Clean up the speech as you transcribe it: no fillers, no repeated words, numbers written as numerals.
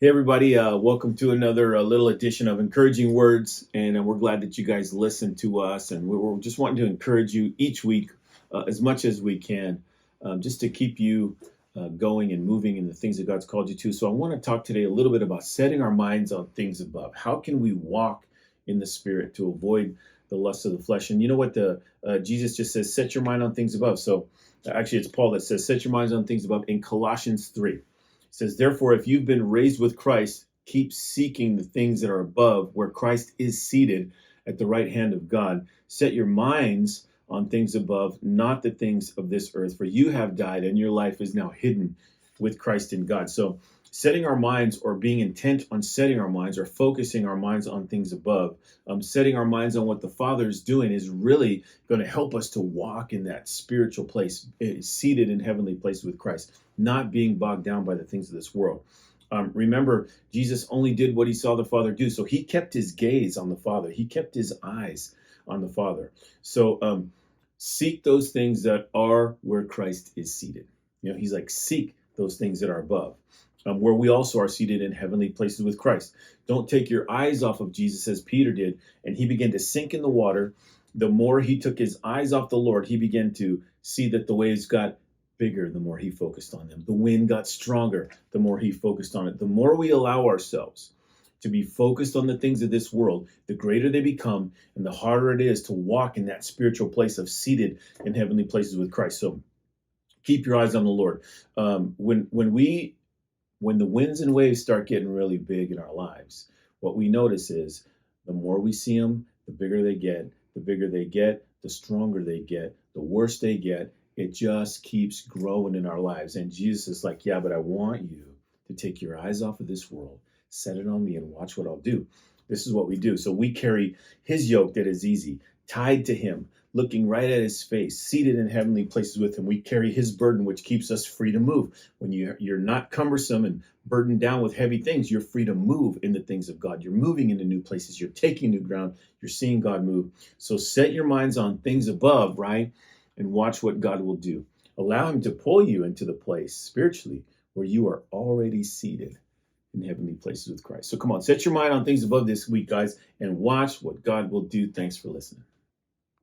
Hey, everybody. Welcome to another little edition of Encouraging Words. And we're glad that you guys listen to us. And we're just wanting to encourage you each week as much as we can, just to keep you going and moving in the things that God's called you to. So I want to talk today a little bit about setting our minds on things above. How can we walk in the Spirit to avoid the lust of the flesh? And you know what? Jesus just says, set your mind on things above. So actually, it's Paul that says, set your minds on things above in Colossians 3. It says, therefore, if you've been raised with Christ, keep seeking the things that are above, where Christ is seated at the right hand of God. Set your minds on things above, not the things of this earth, for you have died, and your life is now hidden with Christ in God. So setting our minds, or being intent on setting our minds, or focusing our minds on things above, setting our minds on what the Father is doing, is really going to help us to walk in that spiritual place, seated in heavenly places with Christ, not being bogged down by the things of this world. Remember, Jesus only did what he saw the Father do. So he kept his gaze on the Father. He kept his eyes on the Father. So seek those things that are where Christ is seated. You know, he's like, seek those things that are above, where we also are seated in heavenly places with Christ. Don't take your eyes off of Jesus, as Peter did, and he began to sink in the water. The more he took his eyes off the Lord, he began to see that the waves got bigger the more he focused on them. The wind got stronger the more he focused on it. The more we allow ourselves to be focused on the things of this world, the greater they become, and the harder it is to walk in that spiritual place of seated in heavenly places with Christ. So keep your eyes on the Lord. When the winds and waves start getting really big in our lives, what we notice is the more we see them, the bigger they get. The bigger they get, the stronger they get, the worse they get. It just keeps growing in our lives. And Jesus is like, yeah, but I want you to take your eyes off of this world, set it on me, and watch what I'll do. This is what we do. So we carry his yoke that is easy, tied to him, looking right at his face, seated in heavenly places with him. We carry his burden, which keeps us free to move. When you're not cumbersome and burdened down with heavy things, you're free to move in the things of God. You're moving into new places. You're taking new ground. You're seeing God move. So set your minds on things above, right? And watch what God will do. Allow him to pull you into the place spiritually where you are already seated in heavenly places with Christ. So come on, set your mind on things above this week, guys, and watch what God will do. Thanks for listening.